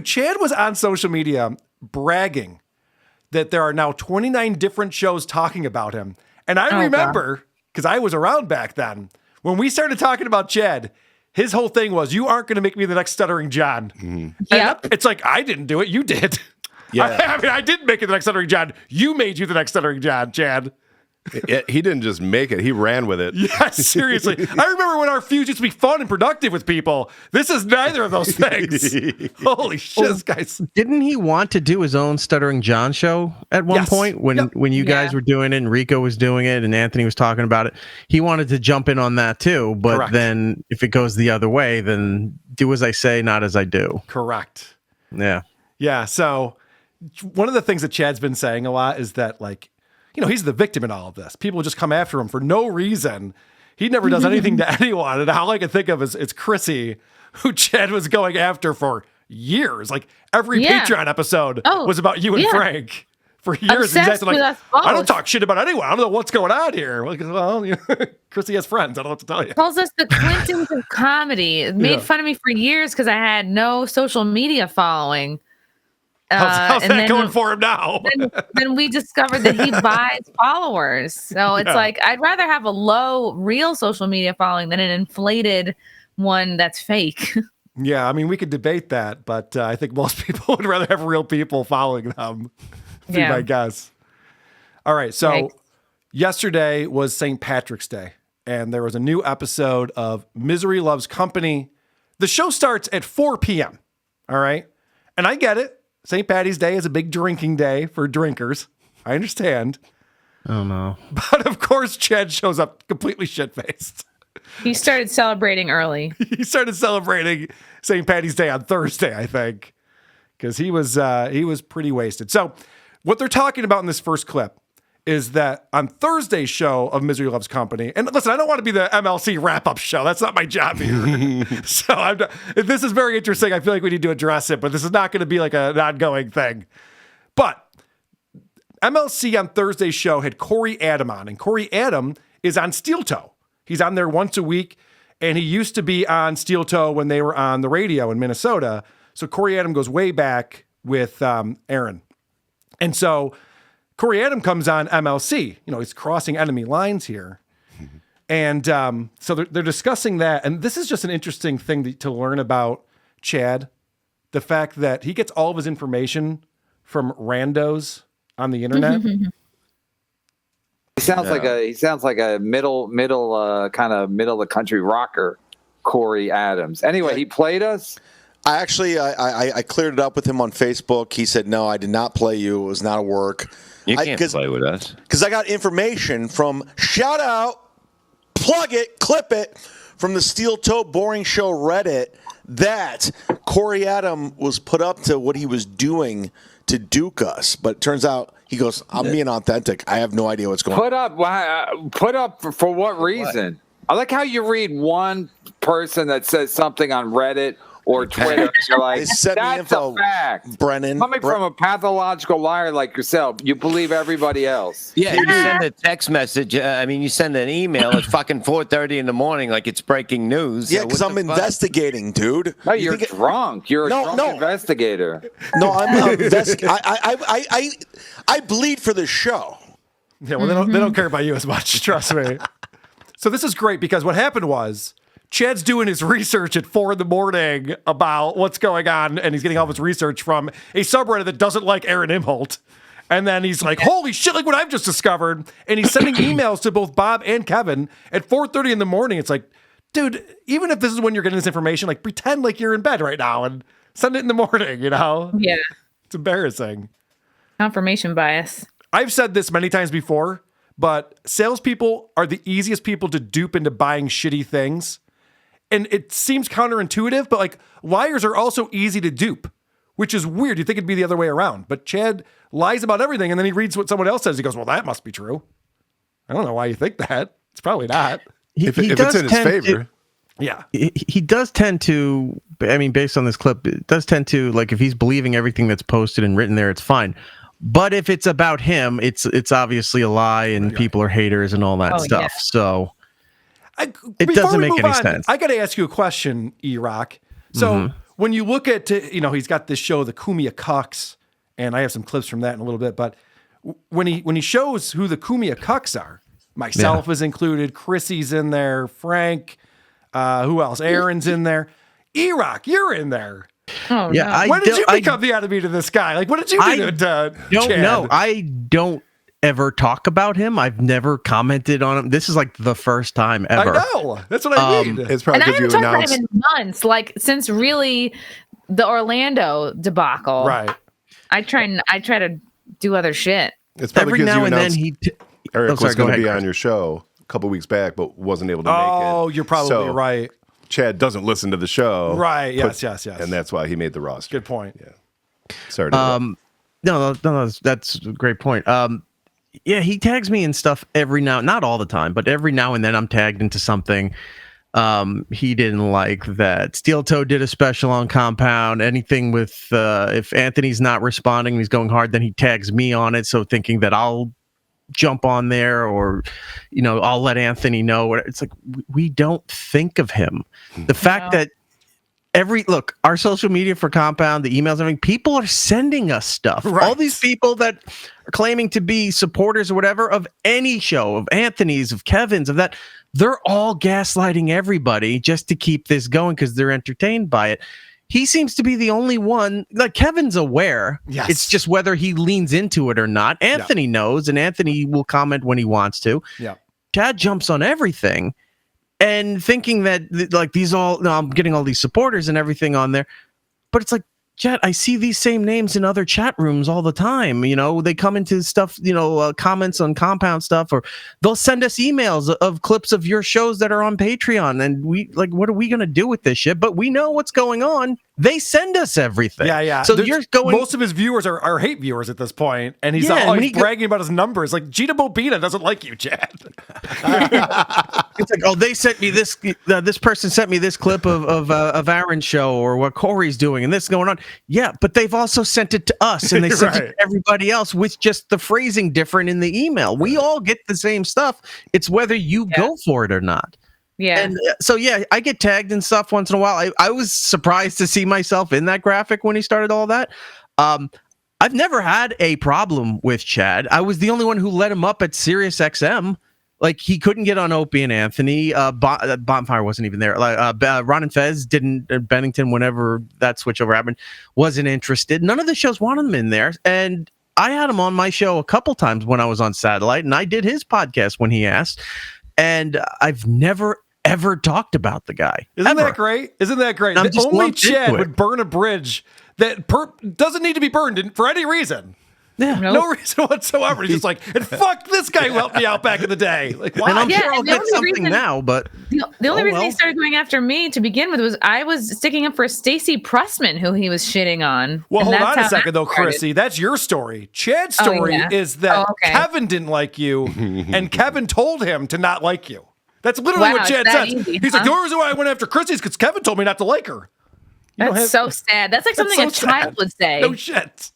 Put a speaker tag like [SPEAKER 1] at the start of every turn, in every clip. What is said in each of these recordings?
[SPEAKER 1] dude, Chad was on social media bragging that there are now 29 different shows talking about him. And I remember, because I was around back then, when we started talking about Chad, his whole thing was, you aren't going to make me the next Stuttering John.
[SPEAKER 2] Mm-hmm.
[SPEAKER 1] Yep. It's like, I didn't do it. You did.
[SPEAKER 2] Yeah.
[SPEAKER 1] I mean, I didn't make it the next Stuttering John. You made you the next Stuttering John, Chad.
[SPEAKER 2] He didn't just make it. He ran with it.
[SPEAKER 1] Yeah, seriously. I remember when our feuds used to be fun and productive with people. This is neither of those things. Holy shit, guys.
[SPEAKER 3] Didn't he want to do his own Stuttering John show at one point when you guys were doing it and Rico was doing it and Anthony was talking about it? He wanted to jump in on that too, but then if it goes the other way, then do as I say, not as I do.
[SPEAKER 1] Correct.
[SPEAKER 3] Yeah.
[SPEAKER 1] Yeah, so one of the things that Chad's been saying a lot is that, like, you know, he's the victim in all of this. People just come after him for no reason. He never does anything to anyone. And all I can think of is it's Chrissie, who Chad was going after for years. Like every Patreon episode was about you and Frank for years. Exactly. Like, I don't talk shit about anyone. I don't know what's going on here. Like, well, you know, Chrissie has friends. I don't know what to tell you.
[SPEAKER 4] Calls us the Clintons of comedy. Made fun of me for years because I had no social media following.
[SPEAKER 1] How's that going for him now?
[SPEAKER 4] then we discovered that he buys followers. So it's like, I'd rather have a low real social media following than an inflated one that's fake.
[SPEAKER 1] Yeah, I mean, we could debate that, but I think most people would rather have real people following them, be my guess. All right, so yesterday was St. Patrick's Day, and there was a new episode of Misery Loves Company. The show starts at 4 p.m., all right? And I get it. St. Patty's Day is a big drinking day for drinkers. I understand.
[SPEAKER 3] Oh, no.
[SPEAKER 1] But of course, Chad shows up completely shit-faced.
[SPEAKER 4] He started celebrating early.
[SPEAKER 1] He started celebrating St. Patty's Day on Thursday, I think, because he was pretty wasted. So what they're talking about in this first clip is that on Thursday's show of Misery Loves Company, and listen, I don't want to be the MLC wrap-up show. That's not my job here. So this is very interesting. I feel like we need to address it, but this is not going to be like an ongoing thing. But MLC on Thursday's show had Corey Adam on, and Corey Adam is on Steel Toe. He's on there once a week, and he used to be on Steel Toe when they were on the radio in Minnesota. So Corey Adam goes way back with Aaron. And so Corey Adam comes on MLC. You know, he's crossing enemy lines here. And so they're discussing that. And this is just an interesting thing to learn about Chad. The fact that he gets all of his information from randos on the internet.
[SPEAKER 5] He sounds like a middle kind of middle of the country rocker, Corey Adams. Anyway, he played us.
[SPEAKER 6] I cleared it up with him on Facebook. He said, no, I did not play you. It was not a work.
[SPEAKER 7] You can't play with us.
[SPEAKER 6] Because I got information from, shout out, plug it, clip it, from the Steel Toe Boring Show Reddit that Corey Adam was put up to what he was doing to duke us. But it turns out, he goes, I'm being authentic. I have no idea what's going on.
[SPEAKER 5] Put up for what reason? What? I like how you read one person that says something on Reddit or Twitter. You're like, that's a fact.
[SPEAKER 6] Brennan.
[SPEAKER 5] Coming from a pathological liar like yourself, you believe everybody else.
[SPEAKER 7] Yeah, you send a text message. You send an email at fucking 4:30 in the morning like it's breaking news.
[SPEAKER 6] Yeah, because I'm investigating, dude.
[SPEAKER 5] No, you're drunk. You're a drunk investigator.
[SPEAKER 6] No, I'm investigating. I bleed for this show.
[SPEAKER 1] Yeah, well, they don't care about you as much, trust me. So this is great because what happened was Chad's doing his research at 4 a.m. about what's going on, and he's getting all of his research from a subreddit that doesn't like Aaron Imholt. And then he's like, holy shit, like what I've just discovered. And he's sending emails to both Bob and Kevin at 4:30 in the morning. It's like, dude, even if this is when you're getting this information, like pretend like you're in bed right now and send it in the morning, you know?
[SPEAKER 4] Yeah.
[SPEAKER 1] It's embarrassing.
[SPEAKER 4] Confirmation bias.
[SPEAKER 1] I've said this many times before, but salespeople are the easiest people to dupe into buying shitty things. And it seems counterintuitive, but like liars are also easy to dupe, which is weird. You'd think it'd be the other way around. But Chad lies about everything, and then he reads what someone else says. He goes, well, that must be true. I don't know why you think that. It's probably not.
[SPEAKER 3] If
[SPEAKER 2] it's in his favor.
[SPEAKER 1] Yeah.
[SPEAKER 3] He does tend to, I mean, based on this clip, it does tend to, like, if he's believing everything that's posted and written there, it's fine. But if it's about him, it's obviously a lie, and people are haters and all that stuff. Yeah. So it doesn't make any sense.
[SPEAKER 1] I got to ask you a question, E-Rock. So when you look at, he's got this show, The Kumia Cucks, and I have some clips from that in a little bit, but when he shows who the Kumia Cucks are, myself is included, Chrissie's in there, Frank, who else? Aaron's in there. Erik, you're in there.
[SPEAKER 4] Oh,
[SPEAKER 3] yeah.
[SPEAKER 4] no.
[SPEAKER 1] When did you become the enemy to this guy? Like, what did you do to
[SPEAKER 3] don't
[SPEAKER 1] Chad?
[SPEAKER 3] know. I don't ever talk about him. I've never commented on him. This is like the first time ever.
[SPEAKER 1] I know. That's what I mean.
[SPEAKER 2] It's probably
[SPEAKER 4] And I
[SPEAKER 2] because
[SPEAKER 4] haven't
[SPEAKER 2] you
[SPEAKER 4] talked about
[SPEAKER 2] announced.
[SPEAKER 4] him in months, like since really the Orlando debacle.
[SPEAKER 1] Right.
[SPEAKER 4] I try to do other shit.
[SPEAKER 2] It's probably
[SPEAKER 3] Every
[SPEAKER 2] because
[SPEAKER 3] now
[SPEAKER 2] you
[SPEAKER 3] and then
[SPEAKER 2] announced Erik
[SPEAKER 3] Oh, sorry,
[SPEAKER 2] was
[SPEAKER 3] go
[SPEAKER 2] going to
[SPEAKER 3] ahead,
[SPEAKER 2] be
[SPEAKER 3] Chris.
[SPEAKER 2] on your show a couple weeks back, but wasn't able to make it.
[SPEAKER 1] Oh, you're probably
[SPEAKER 2] So,
[SPEAKER 1] right.
[SPEAKER 2] Chad doesn't listen to the show.
[SPEAKER 1] Right. Yes.
[SPEAKER 2] And that's why he made the roster.
[SPEAKER 1] Good point.
[SPEAKER 2] Yeah. Sorry to interrupt.
[SPEAKER 3] No, that's a great point. Yeah, he tags me in stuff every now, not all the time, but every now and then I'm tagged into something. He didn't like that Steel Toe did a special on Compound. Anything with if Anthony's not responding, he's going hard, then he tags me on it. So thinking that I'll jump on there, or I'll let Anthony know. It's like we don't think of him. The fact that our social media for Compound, the emails, everything, people are sending us stuff.
[SPEAKER 1] Right.
[SPEAKER 3] All these people that are claiming to be supporters or whatever of any show, of Anthony's, of Kevin's, of that, they're all gaslighting everybody just to keep this going because they're entertained by it. He seems to be the only one. Like, Kevin's aware.
[SPEAKER 1] Yes.
[SPEAKER 3] It's just whether he leans into it or not. Anthony knows, and Anthony will comment when he wants to.
[SPEAKER 1] Yeah.
[SPEAKER 3] Chad jumps on everything. And thinking that I'm getting all these supporters and everything on there, but it's like, Chad, I see these same names in other chat rooms all the time. They come into stuff, comments on Compound stuff, or they'll send us emails of clips of your shows that are on Patreon. And we what are we going to do with this shit? But we know what's going on. They send us everything.
[SPEAKER 1] Yeah.
[SPEAKER 3] So you're going.
[SPEAKER 1] Most of his viewers are hate viewers at this point, and he's
[SPEAKER 3] Yeah,
[SPEAKER 1] always bragging about his numbers. Like, Gina Bobina doesn't like you, Chad.
[SPEAKER 3] It's like, oh, they sent me this. This person sent me this clip of Aaron's show, or what Corey's doing, and this is going on. Yeah, but they've also sent it to us, and they sent it
[SPEAKER 1] Right.
[SPEAKER 3] to everybody else with just the phrasing different in the email. We all get the same stuff. It's whether you go for it or not.
[SPEAKER 4] Yeah.
[SPEAKER 3] And so, I get tagged and stuff once in a while. I was surprised to see myself in that graphic when he started all that. I've never had a problem with Chad. I was the only one who let him up at Sirius XM. Like, he couldn't get on Opie and Anthony. Bonfire wasn't even there. Ron and Fez didn't. Bennington, whenever that switchover happened, wasn't interested. None of the shows wanted him in there. And I had him on my show a couple times when I was on satellite, and I did his podcast when he asked. And I've never ever talked about the guy.
[SPEAKER 1] Isn't that great? Isn't that great?
[SPEAKER 3] I'm just
[SPEAKER 1] Only
[SPEAKER 3] lumped into
[SPEAKER 1] Chad
[SPEAKER 3] it.
[SPEAKER 1] would burn a bridge that doesn't need to be burned for any reason.
[SPEAKER 3] Yeah.
[SPEAKER 1] No reason whatsoever. He's just like, and fuck this guy who helped me out back in the day. Like, why?
[SPEAKER 3] And I'm sure I'll
[SPEAKER 4] and the
[SPEAKER 3] get
[SPEAKER 4] only
[SPEAKER 3] something
[SPEAKER 4] reason-
[SPEAKER 3] now, but
[SPEAKER 4] The only reason he
[SPEAKER 3] well.
[SPEAKER 4] started going after me to begin with was I was sticking up for Stacey Pressman, who he was shitting on.
[SPEAKER 1] Well,
[SPEAKER 4] And
[SPEAKER 1] hold
[SPEAKER 4] that's
[SPEAKER 1] on a
[SPEAKER 4] how
[SPEAKER 1] second,
[SPEAKER 4] that
[SPEAKER 1] though,
[SPEAKER 4] started.
[SPEAKER 1] Chrissy. That's your story. Chad's
[SPEAKER 4] Oh,
[SPEAKER 1] story
[SPEAKER 4] yeah.
[SPEAKER 1] is that
[SPEAKER 4] Oh, okay.
[SPEAKER 1] Kevin didn't like you, and Kevin told him to not like you. That's literally
[SPEAKER 4] Wow,
[SPEAKER 1] what Chad
[SPEAKER 4] it's that
[SPEAKER 1] says.
[SPEAKER 4] easy,
[SPEAKER 1] He's like,
[SPEAKER 4] huh?
[SPEAKER 1] the only reason why I went after Chrissy is because Kevin told me not to like her. You don't
[SPEAKER 4] That's
[SPEAKER 1] have-
[SPEAKER 4] so sad. That's like
[SPEAKER 1] That's
[SPEAKER 4] something
[SPEAKER 1] so
[SPEAKER 4] a child
[SPEAKER 1] sad.
[SPEAKER 4] would say.
[SPEAKER 1] No shit.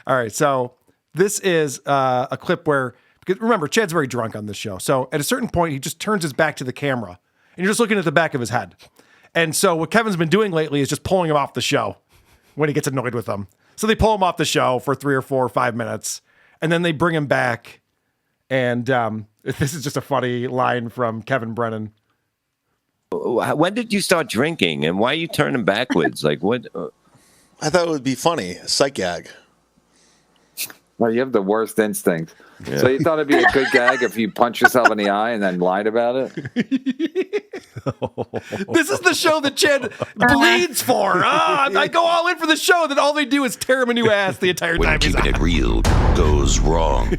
[SPEAKER 1] All right, so this is a clip where, because remember, Chad's very drunk on this show. So at a certain point, he just turns his back to the camera, and you're just looking at the back of his head. And so what Kevin's been doing lately is just pulling him off the show when he gets annoyed with them. So they pull him off the show for 3 or 4 or 5 minutes, and then they bring him back. And this is just a funny line from Kevin Brennan.
[SPEAKER 7] When did you start drinking, and why are you turning backwards? Like what?
[SPEAKER 6] I thought it would be funny. A psych gag.
[SPEAKER 5] Well, you have the worst instinct. So you thought it'd be a good gag if you punch yourself in the eye and then lied about it?
[SPEAKER 1] This is the show that Chad bleeds for. I go all in for the show, then all they do is tear him a new ass the entire
[SPEAKER 8] When
[SPEAKER 1] time he's
[SPEAKER 8] keeping
[SPEAKER 1] on.
[SPEAKER 8] it real goes wrong.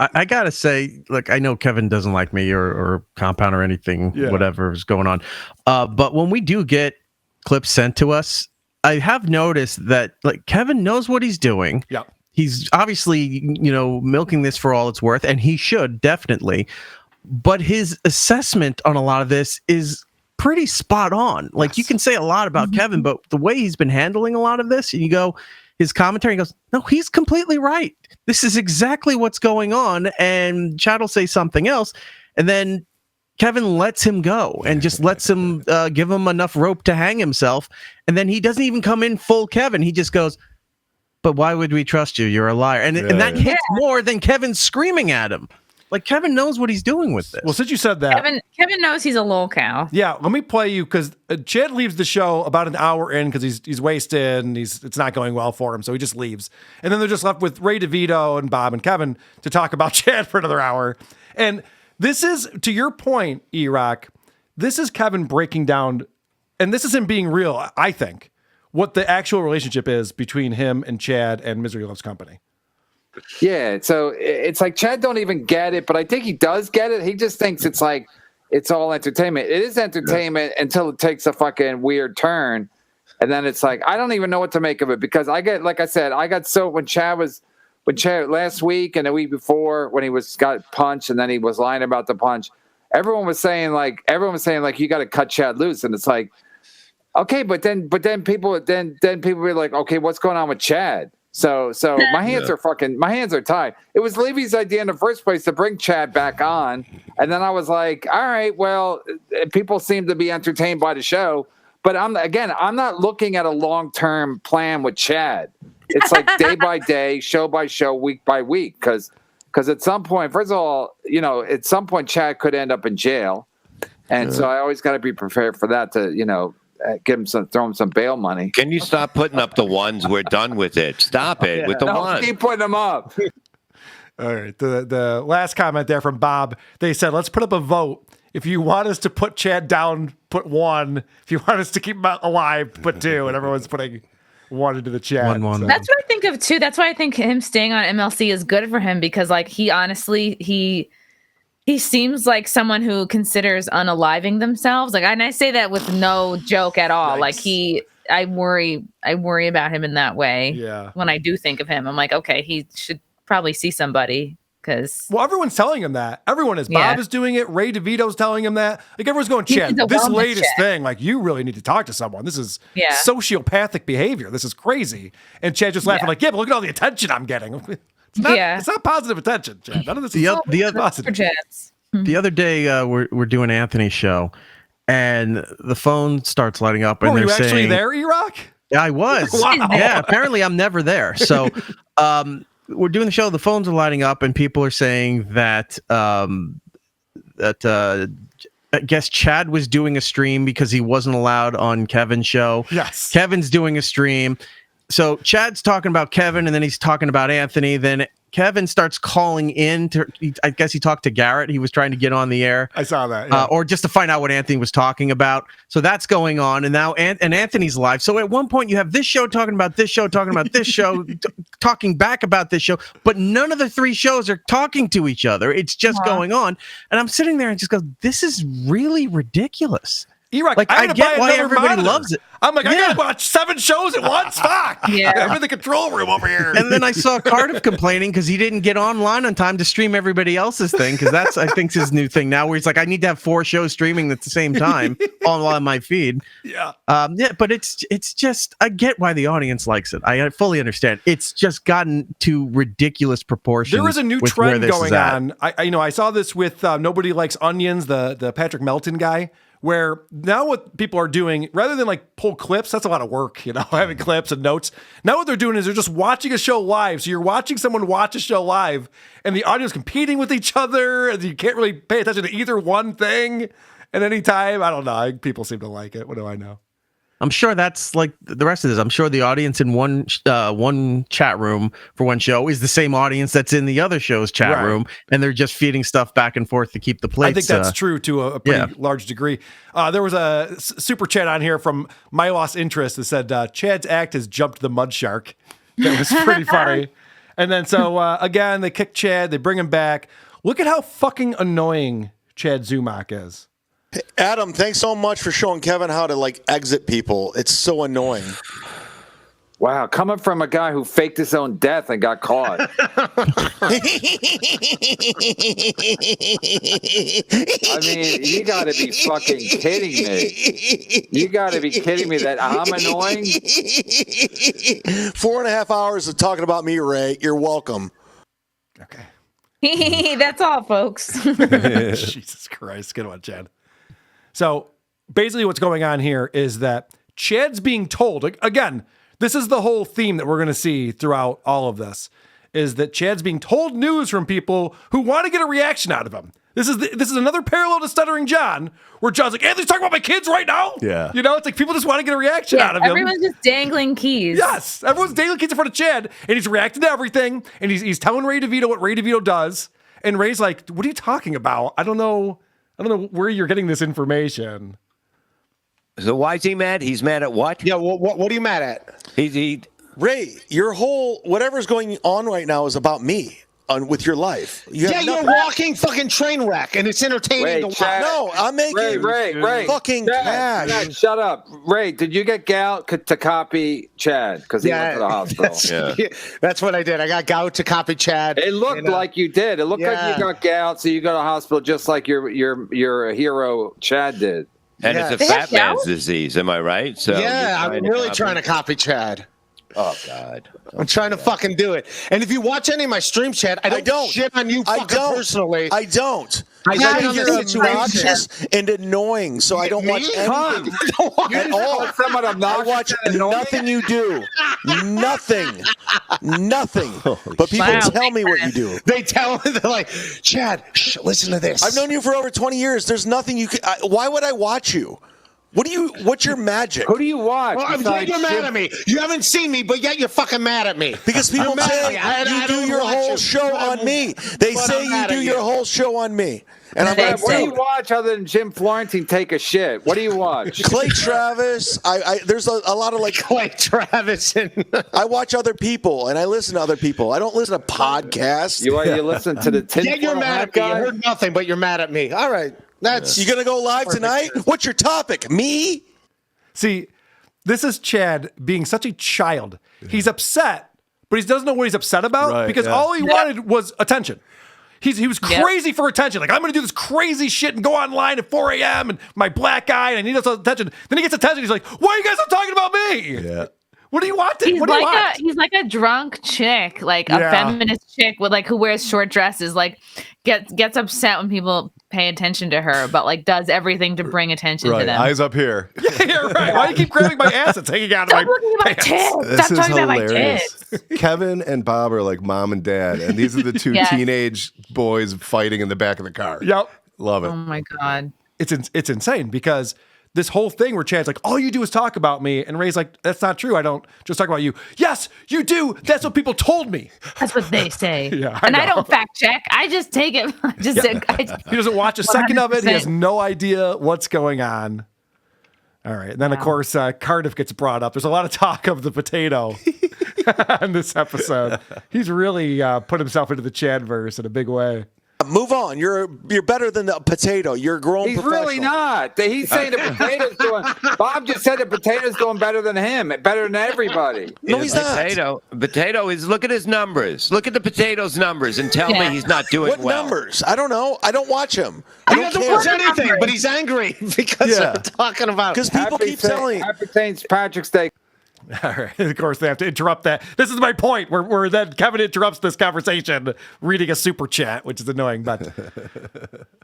[SPEAKER 3] I gotta say, look, I know Kevin doesn't like me or Compound or anything, whatever is going on. But when we do get clips sent to us, I have noticed that like Kevin knows what he's doing.
[SPEAKER 1] Yeah.
[SPEAKER 3] He's obviously, milking this for all it's worth, and he should definitely. But his assessment on a lot of this is pretty spot on. Like you can say a lot about Kevin, but the way he's been handling a lot of this, and you go, his commentary goes, no, he's completely right. This is exactly what's going on. And Chad will say something else. And then Kevin lets him go and just lets him give him enough rope to hang himself. And then he doesn't even come in full Kevin. He just goes, but why would we trust you? You're a liar. And that hits more than Kevin screaming at him. Like, Kevin knows what he's doing with this.
[SPEAKER 1] Well, since you said that.
[SPEAKER 4] Kevin knows he's a lol cow.
[SPEAKER 1] Yeah, let me play you, because Chad leaves the show about an hour in because he's wasted and it's not going well for him, so he just leaves. And then they're just left with Ray DeVito and Bob and Kevin to talk about Chad for another hour. And this is, to your point, Erik, this is Kevin breaking down, and this is him being real, I think, what the actual relationship is between him and Chad and Misery Loves Company.
[SPEAKER 5] Yeah, so it's like Chad don't even get it, but I think he does get it. He just thinks it's like it's all entertainment. It is entertainment until it takes a fucking weird turn, and then it's like I don't even know what to make of it, because I get, like I said, I got so when Chad last week and the week before when he got punched and then he was lying about the punch, everyone was saying like you got to cut Chad loose, and it's like okay, but then people were like, okay, what's going on with Chad? So my hands are tied. It was Levy's idea in the first place to bring Chad back on. And then I was like, all right, well, people seem to be entertained by the show, but I'm not looking at a long-term plan with Chad. It's like day by day, show by show, week by week. Cause at some point, first of all, at some point Chad could end up in jail. And so I always got to be prepared for that to, throw him some bail money.
[SPEAKER 7] Can you stop putting up the ones? We're done with it. Stop it with the ones.
[SPEAKER 5] Keep putting them up.
[SPEAKER 1] All right. The last comment there from Bob, they said, let's put up a vote. If you want us to put Chad down, put 1. If you want us to keep him alive, put 2. And everyone's putting 1 into the chat.
[SPEAKER 3] One.
[SPEAKER 1] So.
[SPEAKER 4] That's what I think of too. That's why I think him staying on MLC is good for him, because like he honestly, he seems like someone who considers unaliving themselves. Like, and I say that with no joke at all.
[SPEAKER 1] Nice.
[SPEAKER 4] Like I worry about him in that way.
[SPEAKER 1] Yeah.
[SPEAKER 4] When I do think of him, I'm like, okay, he should probably see somebody, because.
[SPEAKER 1] Well, everyone's telling him that. Everyone is.
[SPEAKER 4] Yeah.
[SPEAKER 1] Bob is doing it. Ray DeVito's telling him that. Like, everyone's going, Chad, this latest thing, like, you really need to talk to someone. This is sociopathic behavior. This is crazy. And Chad just laughing like, yeah, but look at all the attention I'm getting. It's not positive attention, Chad. None of this is positive.
[SPEAKER 3] The other day, we're doing Anthony's show, and the phone starts lighting up. And
[SPEAKER 1] were
[SPEAKER 3] they're
[SPEAKER 1] you
[SPEAKER 3] saying,
[SPEAKER 1] actually there, Erik?
[SPEAKER 3] I was.
[SPEAKER 1] Wow.
[SPEAKER 3] Yeah, apparently I'm never there. So we're doing the show. The phones are lighting up, and people are saying that I guess Chad was doing a stream because he wasn't allowed on Kevin's show.
[SPEAKER 1] Yes.
[SPEAKER 3] Kevin's doing a stream. So Chad's talking about Kevin, and then he's talking about Anthony. Then Kevin starts calling in I guess he talked to Garrett. He was trying to get on the air.
[SPEAKER 1] I saw that. Yeah.
[SPEAKER 3] Or just to find out what Anthony was talking about. So that's going on. And now and Anthony's live. So at one point you have this show talking about this show, talking about this show, talking back about this show. But none of the 3 shows are talking to each other. It's just going on. And I'm sitting there and just go, this is really ridiculous.
[SPEAKER 1] Erik,
[SPEAKER 3] like, I get why everybody
[SPEAKER 1] monitor.
[SPEAKER 3] loves it.
[SPEAKER 1] I'm like, I gotta watch 7 shows at once. Fuck.
[SPEAKER 4] Yeah.
[SPEAKER 1] I'm in the control room over here.
[SPEAKER 3] And then I saw Cardiff complaining because he didn't get online on time to stream everybody else's thing, because that's, I think, his new thing now, where he's like, I need to have 4 shows streaming at the same time on my feed.
[SPEAKER 1] Yeah.
[SPEAKER 3] But it's just, I get why the audience likes it. I fully understand. It's just gotten to ridiculous proportions.
[SPEAKER 1] There is a new trend going on. I saw this with Nobody Likes Onions, the Patrick Melton guy, where now what people are doing, rather than like pull clips, that's a lot of work, having clips and notes. Now what they're doing is they're just watching a show live. So you're watching someone watch a show live, and the audience competing with each other, and you can't really pay attention to either one thing at any time. I don't know. People seem to like it. What do I know?
[SPEAKER 3] I'm sure that's like the rest of this. I'm sure the audience in one chat room for one show is the same audience that's in the other show's chat room, and they're just feeding stuff back and forth to keep the plates.
[SPEAKER 1] I think that's true to a pretty large degree. There was a super chat on here from My Lost Interest that said, Chad's act has jumped the mud shark. That was pretty funny. And then again, they kick Chad, they bring him back. Look at how fucking annoying Chad Zumock is.
[SPEAKER 6] Adam, thanks so much for showing Kevin how to exit people. It's so annoying.
[SPEAKER 5] Wow, coming from a guy who faked his own death and got caught. I mean, you got to be fucking kidding me. You got to be kidding me that I'm annoying?
[SPEAKER 6] 4.5 hours of talking about me, Ray. You're welcome.
[SPEAKER 1] Okay.
[SPEAKER 4] That's all, folks.
[SPEAKER 1] Jesus Christ. Good one, Chad. So basically what's going on here is that Chad's being told, again, this is the whole theme that we're going to see throughout all of this, is that Chad's being told news from people who want to get a reaction out of him. This is another parallel to Stuttering John, where John's like, Anthony's talking about my kids right now.
[SPEAKER 2] Yeah.
[SPEAKER 1] You know, it's like people just want to get a reaction out of him.
[SPEAKER 4] Everyone's just dangling keys.
[SPEAKER 1] Yes. Everyone's dangling keys in front of Chad, and he's reacting to everything, and he's telling Ray DeVito what Ray DeVito does. And Ray's like, what are you talking about? I don't know where you're getting this information.
[SPEAKER 7] So why is he mad? He's mad at what?
[SPEAKER 9] Yeah, what are you mad at?
[SPEAKER 6] Ray, your whole whatever's going on right now is about me with your life.
[SPEAKER 9] You're a walking fucking train wreck, and it's entertaining to watch.
[SPEAKER 6] No, I'm making
[SPEAKER 5] Ray,
[SPEAKER 6] fucking
[SPEAKER 5] Chad,
[SPEAKER 6] cash.
[SPEAKER 5] shut up. Ray, did you get Gal to copy Chad? Because he went to the hospital.
[SPEAKER 9] That's what I did. I got Gout to copy Chad.
[SPEAKER 5] It looked like you did. It looked like you got Gout, so you go to the hospital just like your hero Chad did.
[SPEAKER 7] And it's a fat man's disease, am I right? So
[SPEAKER 9] I'm really trying to copy Chad.
[SPEAKER 7] Oh, God.
[SPEAKER 9] I'm trying to fucking do it. And if you watch any of my streams, Chad, I don't shit on you fucking personally.
[SPEAKER 6] I don't.
[SPEAKER 9] I
[SPEAKER 6] think
[SPEAKER 9] on
[SPEAKER 6] you're
[SPEAKER 9] the situation.
[SPEAKER 6] obnoxious and annoying, so I don't watch anything at all. I watch nothing you do. Nothing. But people tell me what you do.
[SPEAKER 9] They tell me, they're like, Chad, listen to this.
[SPEAKER 6] I've known you for over 20 years. There's nothing you can. Why would I watch you? What's your magic?
[SPEAKER 5] Who do you watch?
[SPEAKER 9] Well, you're mad at me. You haven't seen me, but yet you're fucking mad at me.
[SPEAKER 6] Because people say you do your whole show on me. They say you do your whole show on me. And I'm like,
[SPEAKER 5] what do you watch other than Jim Florentine take a shit? What do you watch?
[SPEAKER 6] Clay Travis. There's a lot of like
[SPEAKER 9] Clay Travis.
[SPEAKER 6] I watch other people and I listen to other people. I don't listen to podcasts.
[SPEAKER 5] You listen to the tinfoil
[SPEAKER 9] you're mad at me.
[SPEAKER 5] guy?
[SPEAKER 9] You heard nothing, but you're mad at me. All right.
[SPEAKER 6] You gonna go live tonight? What's your topic? Me?
[SPEAKER 1] See, this is Chad being such a child. He's upset, but he doesn't know what he's upset about because all he wanted was attention. He was crazy for attention. Like, I'm going to do this crazy shit and go online at 4 a.m. and my black eye and I need this attention. Then he gets attention. He's like, why are you guys not talking about me?
[SPEAKER 2] Yeah.
[SPEAKER 1] What do you want?
[SPEAKER 4] He's like a drunk chick, like a feminist chick with who wears short dresses, gets upset when people pay attention to her, but does everything to bring attention to them.
[SPEAKER 2] Eyes up here.
[SPEAKER 1] Yeah, right. Why do you keep grabbing my ass? It's hanging out of my pants.
[SPEAKER 4] Stop talking about my tits.
[SPEAKER 2] Kevin and Bob are like mom and dad, and these are the two teenage boys fighting in the back of the car.
[SPEAKER 1] Yep.
[SPEAKER 2] Love it.
[SPEAKER 4] Oh my God.
[SPEAKER 1] It's insane because this whole thing where Chad's like, all you do is talk about me. And Ray's like, that's not true. I don't just talk about you. Yes, you do. That's what people told me.
[SPEAKER 4] That's what they say.
[SPEAKER 1] I
[SPEAKER 4] don't fact check. I just take it.
[SPEAKER 1] He doesn't watch a second of it. He has no idea what's going on. All right. And then, of course, Cardiff gets brought up. There's a lot of talk of the potato in this episode. He's really put himself into the Chad verse in a big way.
[SPEAKER 6] Move on. You're better than the potato. You're a grown professional.
[SPEAKER 5] He's really not. He's saying the potato's doing. Bob just said the potato's doing better than him, better than everybody.
[SPEAKER 6] No, he's not.
[SPEAKER 7] Potato is. Look at his numbers. Look at the potato's numbers and tell me he's not doing
[SPEAKER 6] well. What numbers? I don't know. I don't watch him.
[SPEAKER 9] He doesn't watch anything, but he's angry because they're talking about.
[SPEAKER 6] Because people keep telling.
[SPEAKER 5] Happy St. Patrick's Day.
[SPEAKER 1] All right. Of course, they have to interrupt that. This is my point where then Kevin interrupts this conversation reading a super chat, which is annoying. But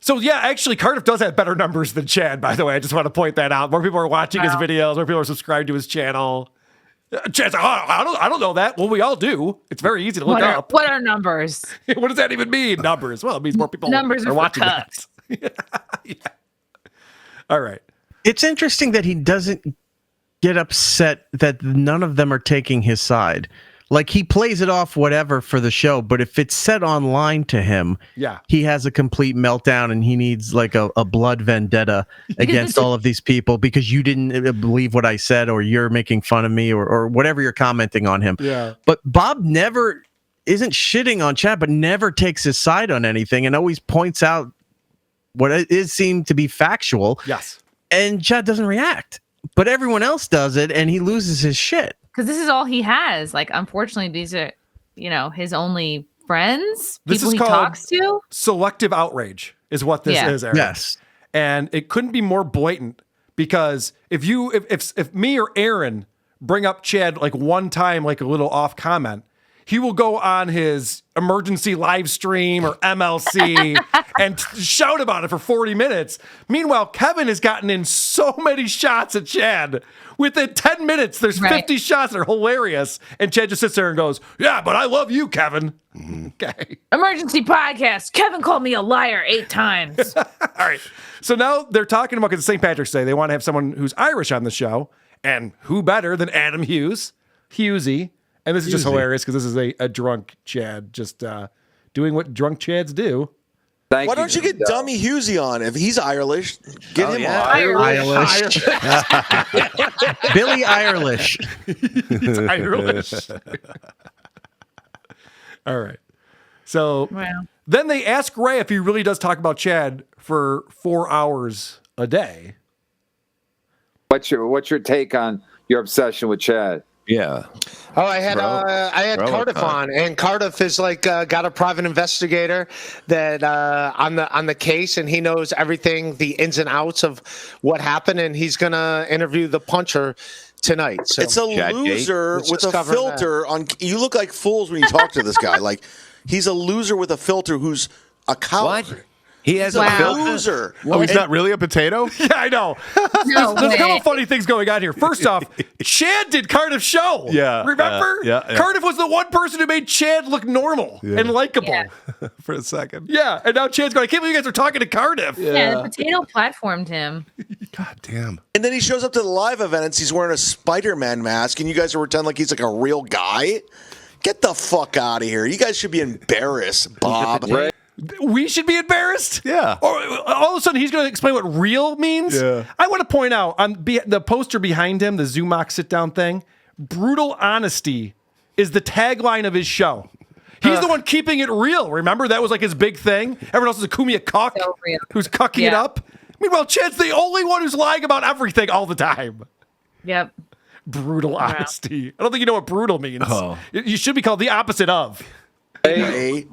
[SPEAKER 1] so, actually, Cardiff does have better numbers than Chad, by the way. I just want to point that out. More people are watching his videos. More people are subscribed to his channel. Chad's like, I don't know that. Well, we all do. It's very easy to look up.
[SPEAKER 4] What are numbers?
[SPEAKER 1] What does that even mean, numbers? Well, it means more people are watching that. All right.
[SPEAKER 3] It's interesting that he doesn't get upset that none of them are taking his side. Like, he plays it off whatever for the show, but if it's said online to him, he has a complete meltdown and he needs like a blood vendetta against all of these people because you didn't believe what I said or you're making fun of me or whatever you're commenting on him.
[SPEAKER 1] Yeah.
[SPEAKER 3] But Bob never isn't shitting on Chad, but never takes his side on anything and always points out what is seemed to be factual.
[SPEAKER 1] Yes.
[SPEAKER 3] And Chad doesn't react. But everyone else does it, and he loses his shit.
[SPEAKER 4] Because this is all he has. Unfortunately, these are, his only friends.
[SPEAKER 1] This
[SPEAKER 4] people
[SPEAKER 1] is
[SPEAKER 4] he
[SPEAKER 1] called
[SPEAKER 4] talks to.
[SPEAKER 1] Selective outrage is what this is, Erik.
[SPEAKER 3] Yes.
[SPEAKER 1] And it couldn't be more blatant because if me or Aaron bring up Chad one time, a little off comment, he will go on his emergency live stream or MLC and shout about it for 40 minutes. Meanwhile, Kevin has gotten in so many shots at Chad. Within 10 minutes, there's 50 shots that are hilarious. And Chad just sits there and goes, yeah, but I love you, Kevin. Okay.
[SPEAKER 4] Emergency podcast. Kevin called me a liar 8 times.
[SPEAKER 1] All right. So now they're talking about, because it's St. Patrick's Day, they want to have someone who's Irish on the show. And who better than Adam Hughesy. And this is just hilarious because this is a drunk Chad just doing what drunk Chads do.
[SPEAKER 6] Why don't you get Dummy Hughesy on? If he's Irish, get him on.
[SPEAKER 3] Irish. Billy Irish.
[SPEAKER 1] He's Irish. All right. So then they ask Ray if he really does talk about Chad for 4 hours a day.
[SPEAKER 5] What's your take on your obsession with Chad?
[SPEAKER 7] Yeah.
[SPEAKER 9] Oh, I had Cardiff on, and Cardiff is like got a private investigator that on the case, and he knows everything, the ins and outs of what happened, and he's gonna interview the puncher tonight. So
[SPEAKER 6] it's a loser with a filter on. You look like fools when you talk to this guy. Like he's a loser with a filter who's a coward.
[SPEAKER 7] What? He has a filter.
[SPEAKER 2] Oh, he's not really a potato?
[SPEAKER 1] Yeah, I know. There's a couple funny things going on here. First off, Chad did Cardiff's show.
[SPEAKER 2] Yeah.
[SPEAKER 1] Remember?
[SPEAKER 2] Yeah.
[SPEAKER 1] Cardiff was the one person who made Chad look normal and likable
[SPEAKER 2] for a second.
[SPEAKER 1] Yeah, and now Chad's going, I can't believe you guys are talking to Cardiff.
[SPEAKER 4] Yeah, the potato platformed him.
[SPEAKER 2] God damn.
[SPEAKER 6] And then he shows up to the live event and he's wearing a Spider-Man mask, and you guys are pretending like he's like a real guy. Get the fuck out of here. You guys should be embarrassed, Bob.
[SPEAKER 1] We should be embarrassed?
[SPEAKER 2] Yeah.
[SPEAKER 1] Or all of a sudden he's going to explain what real means?
[SPEAKER 2] Yeah.
[SPEAKER 1] I want to point out on the poster behind him, the Zumock sit-down thing, brutal honesty is the tagline of his show. He's the one keeping it real. Remember? That was like his big thing. Everyone else is a Kumia cuck who's cucking it up. Meanwhile, Chad's the only one who's lying about everything all the time.
[SPEAKER 4] Yep.
[SPEAKER 1] Brutal honesty. I don't think you know what brutal means. Oh. You should be called the opposite of.
[SPEAKER 5] Ray,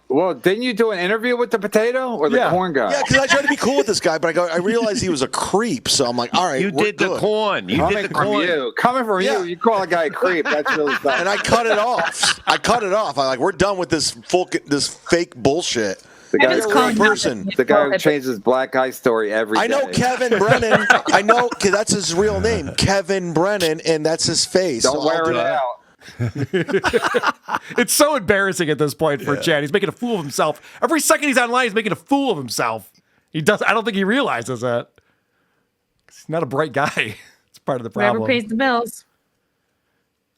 [SPEAKER 5] well, didn't you do an interview with the potato or the corn guy?
[SPEAKER 6] Yeah, because I tried to be cool with this guy, but I realized he was a creep. So I'm like, all right,
[SPEAKER 7] you did the corn.
[SPEAKER 5] Coming from you, you call a guy a creep. That's really fun.
[SPEAKER 6] And I cut it off. I'm like, we're done with this fake bullshit.
[SPEAKER 5] The guy's
[SPEAKER 4] calling
[SPEAKER 5] person. The guy who changes black guy story every day.
[SPEAKER 6] I know Kevin Brennan. I know, because that's his real name, Kevin Brennan, and that's his face.
[SPEAKER 5] Don't wear it out.
[SPEAKER 1] It's so embarrassing at this point for Chad. He's making a fool of himself. Every second he's online, he's making a fool of himself. I don't think he realizes that. He's not a bright guy. It's part of the problem.
[SPEAKER 4] Whoever pays the bills.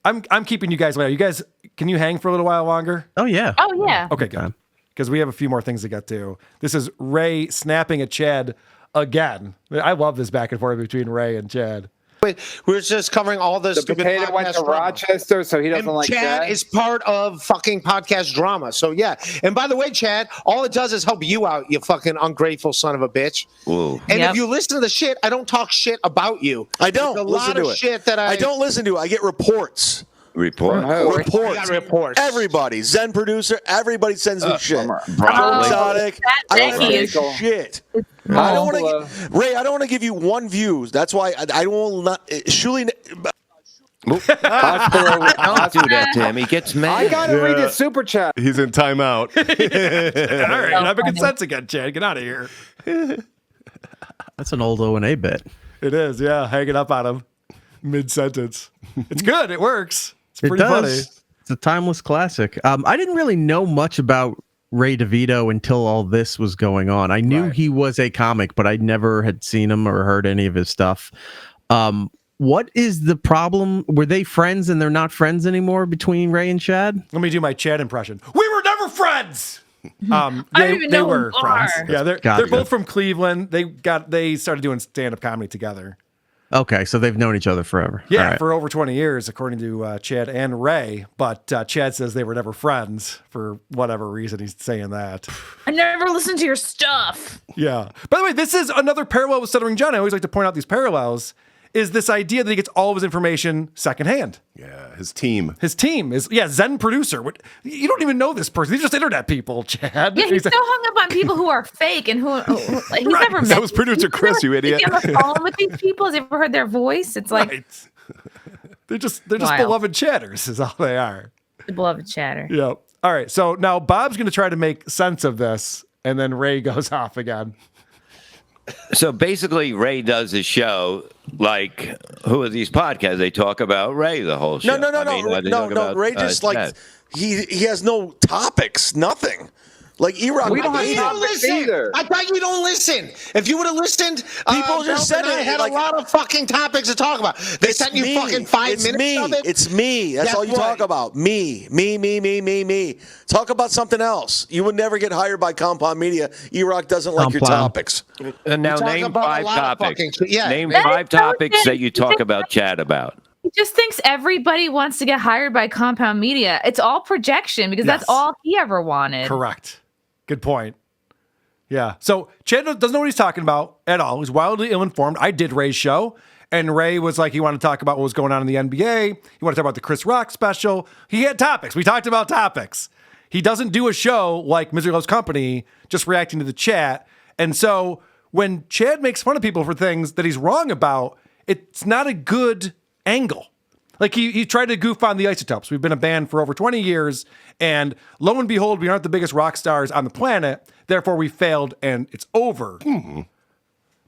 [SPEAKER 1] I'm keeping you guys later. You guys, can you hang for a little while longer?
[SPEAKER 3] Oh, yeah.
[SPEAKER 4] Oh, yeah.
[SPEAKER 1] Okay, good. Because we have a few more things to get to. This is Ray snapping at Chad again. I love this back and forth between Ray and Chad.
[SPEAKER 9] Wait, we're just covering all this.
[SPEAKER 5] The potato went to Rochester, so he doesn't like Chad.
[SPEAKER 9] Chad is part of fucking podcast drama. So yeah. And by the way, Chad, all it does is help you out, you fucking ungrateful son of a bitch.
[SPEAKER 7] Whoa.
[SPEAKER 9] And if you listen to the shit, I don't talk shit about you.
[SPEAKER 6] I don't
[SPEAKER 9] There's a
[SPEAKER 6] listen
[SPEAKER 9] lot
[SPEAKER 6] to
[SPEAKER 9] of
[SPEAKER 6] it.
[SPEAKER 9] Shit that I
[SPEAKER 6] don't listen to it. I get reports.
[SPEAKER 9] Reports.
[SPEAKER 6] Everybody, Zen producer, everybody sends me shit. Exotic. I don't
[SPEAKER 4] Thank
[SPEAKER 6] give shit. I don't want to. Ray, I don't want to give you one view. That's why I will not. Surely.
[SPEAKER 7] Don't do that to him. He gets mad.
[SPEAKER 5] I gotta read his super chat.
[SPEAKER 2] He's in timeout.
[SPEAKER 1] All right, I'm making sense again, Chad. Get out of here.
[SPEAKER 3] That's an old O&A bit.
[SPEAKER 1] It is, yeah. Hanging up on him mid-sentence. It's good. It works. It's pretty funny.
[SPEAKER 3] It's a timeless classic. I didn't really know much about Ray DeVito until all this was going on. I knew he was a comic, but I never had seen him or heard any of his stuff. What is the problem? Were they friends and they're not friends anymore between Ray and Chad?
[SPEAKER 1] Let me do my Chad impression. We were never friends.
[SPEAKER 4] I don't even know
[SPEAKER 1] were
[SPEAKER 4] who
[SPEAKER 1] friends.
[SPEAKER 4] are.
[SPEAKER 1] Yeah, they're both from Cleveland. They started doing stand-up comedy together.
[SPEAKER 3] Okay, so they've known each other forever.
[SPEAKER 1] Yeah, for over 20 years, according to Chad and Ray. But Chad says they were never friends for whatever reason he's saying that.
[SPEAKER 4] I never listened to your stuff.
[SPEAKER 1] Yeah. By the way, this is another parallel with Stuttering John. I always like to point out these parallels. Is this idea that he gets all of his information secondhand.
[SPEAKER 2] Yeah, his team.
[SPEAKER 1] His team is, Zen producer. You don't even know this person. These are just internet people, Chad.
[SPEAKER 4] Yeah, he's so hung up on people who are fake and who like, he's never met.
[SPEAKER 2] That was producer Chris, you idiot.
[SPEAKER 4] He's on the phone with these people. Has he ever heard their voice? It's like
[SPEAKER 1] they're just beloved chatters is all they are.
[SPEAKER 4] The beloved chatter.
[SPEAKER 1] Yeah. All right. So now Bob's going to try to make sense of this, and then Ray goes off again.
[SPEAKER 7] So basically, Ray does his show like, who are these podcasts? They talk about Ray the whole show.
[SPEAKER 6] No. Ray just he has no topics, nothing. Like Erik,
[SPEAKER 9] we don't listen. Either. I thought you don't listen. If you would have listened,
[SPEAKER 6] people just said
[SPEAKER 9] I had a lot of fucking topics to talk about. They sent you fucking 5 minutes of it.
[SPEAKER 6] It's me. That's all you talk about. Me. Talk about something else. You would never get hired by Compound Media. Erik doesn't like your topics.
[SPEAKER 7] Now name 5 topics. Name 5 topics that you talk about, chat about.
[SPEAKER 4] He just thinks everybody wants to get hired by Compound Media. It's all projection because that's all he ever wanted.
[SPEAKER 1] Correct. Good point. Yeah. So Chad doesn't know what he's talking about at all. He's wildly ill-informed. I did Ray's show, and Ray was like, he wanted to talk about what was going on in the NBA. He wanted to talk about the Chris Rock special. He had topics. We talked about topics. He doesn't do a show like Misery Loves Company, just reacting to the chat. And so when Chad makes fun of people for things that he's wrong about, it's not a good angle. Like he tried to goof on the Isotopes. We've been a band for over 20 years, and lo and behold, we aren't the biggest rock stars on the planet. Therefore, we failed, and it's over.